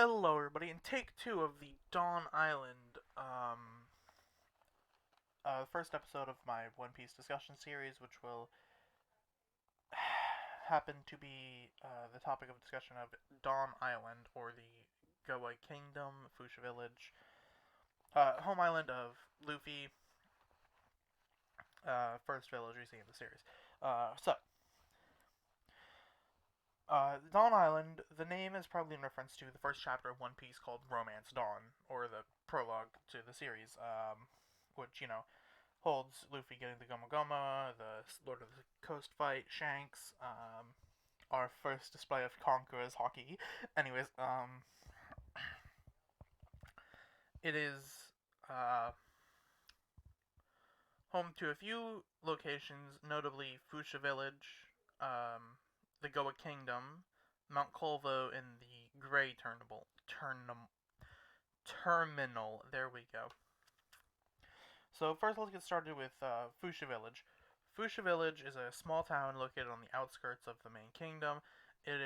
Hello, everybody, in take two of the Dawn Island, first episode of my One Piece discussion series, which will happen to be the topic of discussion of Dawn Island, or the Goa Kingdom, Fuchsia Village, home island of Luffy, first village we see in the series. Dawn Island, the name is probably in reference to the first chapter of One Piece called Romance Dawn, or the prologue to the series, which, holds Luffy getting the Gomu Gomu, the Lord of the Coast fight, Shanks, our first display of Conqueror's hockey. Anyways, it is, home to a few locations, notably Fuchsia Village, the Goa Kingdom, Mount Colvo, and the Grey Terminal. There we go. So first, let's get started with Fuchsia Village. Fuchsia Village is a small town located on the outskirts of the main kingdom. It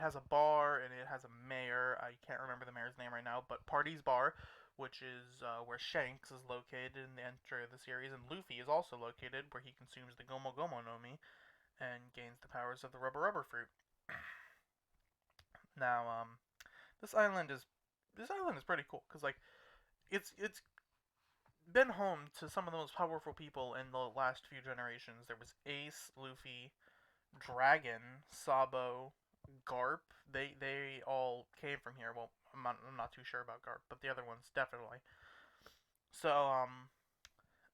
has a bar and it has a mayor. I can't remember the mayor's name right now, but Party's Bar, which is where Shanks is located in the entry of the series, and Luffy is also located, where he consumes the Gomu Gomu no Mi and gains the powers of the Rubber Fruit. Now, this island is pretty cool because it's been home to some of the most powerful people in the last few generations. There was Ace, Luffy, Dragon, Sabo, Garp. They all came from here. Well, I'm not too sure about Garp, but the other ones definitely. So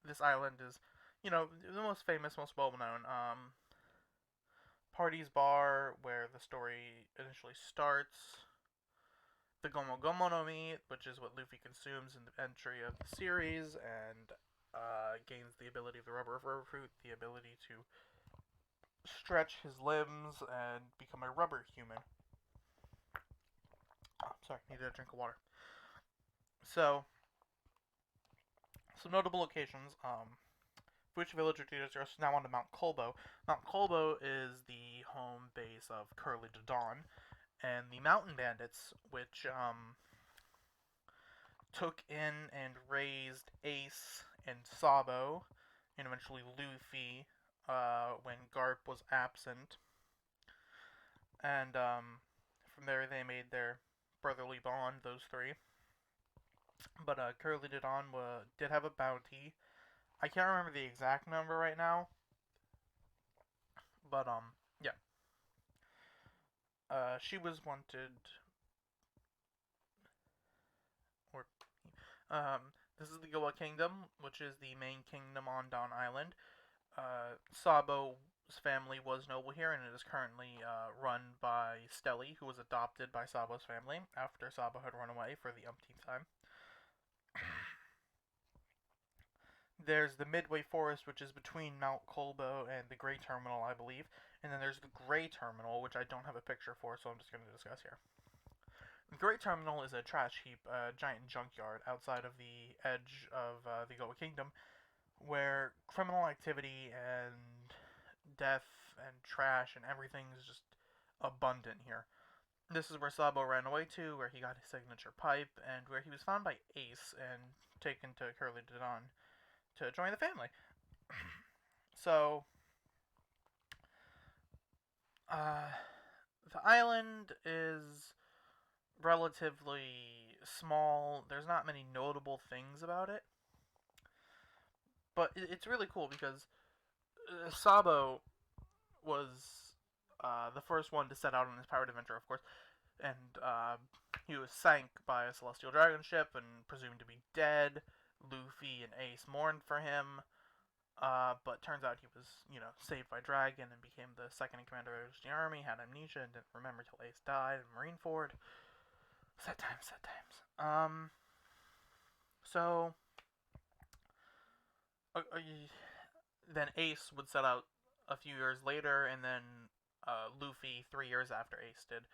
this island is, the most famous, most well known. Party's Bar, where the story initially starts. The Gomu Gomu no Mi, which is what Luffy consumes in the entry of the series, and gains the ability of the Rubber Fruit, the ability to stretch his limbs and become a rubber human. Oh, sorry, needed a drink of water. So, some notable locations. Fuchsia Village retreats us now onto Mount Colbo. Mount Colbo is the home base of Curly de Dawn, and the Mountain Bandits, which took in and raised Ace and Sabo, and eventually Luffy, when Garp was absent. And from there they made their brotherly bond, those three. But Curly de Dawn did have a bounty. I can't remember the exact number right now, but yeah. She was wanted, or this is the Goa Kingdom, which is the main kingdom on Dawn Island. Sabo's family was noble here, and it is currently run by Stelly, who was adopted by Sabo's family after Sabo had run away for the umpteenth time. There's the Midway Forest, which is between Mount Colbo and the Grey Terminal, I believe. And then there's the Grey Terminal, which I don't have a picture for, so I'm just going to discuss here. The Grey Terminal is a trash heap, a giant junkyard outside of the edge of the Goa Kingdom, where criminal activity and death and trash and everything is just abundant here. This is where Sabo ran away to, where he got his signature pipe, and where he was found by Ace and taken to Curly de Dawn to join the family. So, the island is relatively small. There's not many notable things about it. But it's really cool because Sabo was the first one to set out on his pirate adventure, of course. And he was sank by a celestial dragon ship and presumed to be dead. Luffy and Ace mourned for him, but turns out he was, saved by Dragon and became the second in command of the army, had amnesia, and didn't remember till Ace died in Marineford. Sad times, sad times. So, then Ace would set out a few years later, and then Luffy 3 years after Ace did.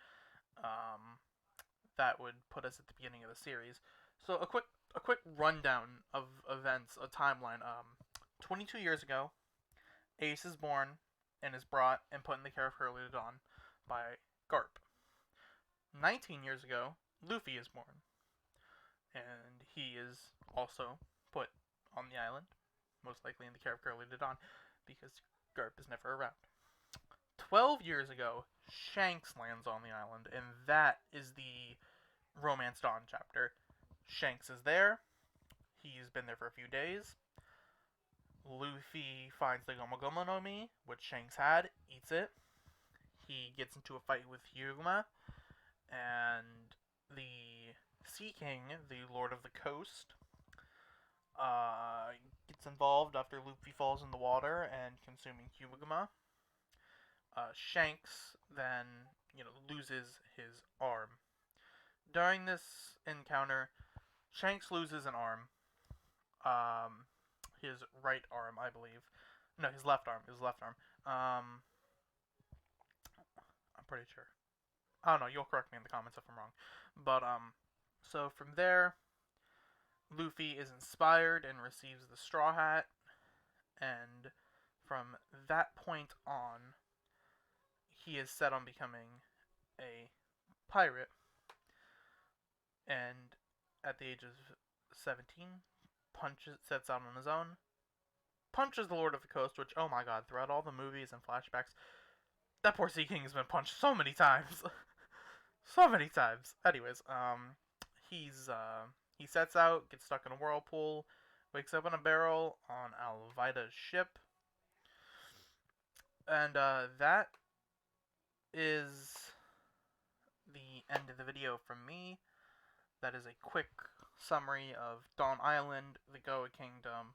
That would put us at the beginning of the series. So a quick rundown of events, a timeline. 22 years ago, Ace is born and is brought and put in the care of Curly de Dawn by Garp. 19 years ago, Luffy is born, and he is also put on the island, most likely in the care of Curly the Dawn, because Garp is never around. 12 years ago, Shanks lands on the island, and that is the Romance Dawn chapter. Shanks is there. He's been there for a few days. Luffy finds the Gomu Gomu no Mi, which Shanks had, eats it. He gets into a fight with Hyugma, and the Sea King, the Lord of the Coast, gets involved after Luffy falls in the water and consuming Hyugma. Shanks then, loses his arm. During this encounter, Shanks loses an arm. His right arm, I believe. No, his left arm. His left arm. I'm pretty sure. I don't know. You'll correct me in the comments if I'm wrong. But so from there, Luffy is inspired and receives the Straw Hat, and from that point on, he is set on becoming a pirate. And at the age of 17, sets out on his own, punches the Lord of the Coast, which, oh my god, throughout all the movies and flashbacks, that poor Sea King has been punched so many times. So many times. Anyways, he sets out, gets stuck in a whirlpool, wakes up in a barrel on Alvida's ship, and that is the end of the video from me. That is a quick summary of Dawn Island, the Goa Kingdom,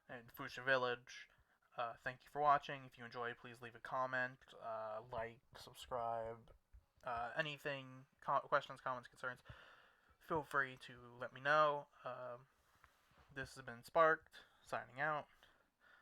and Fuchsia Village. Thank you for watching. If you enjoyed, please leave a comment, like, subscribe, anything, questions, comments, concerns, feel free to let me know. This has been Sparked, signing out.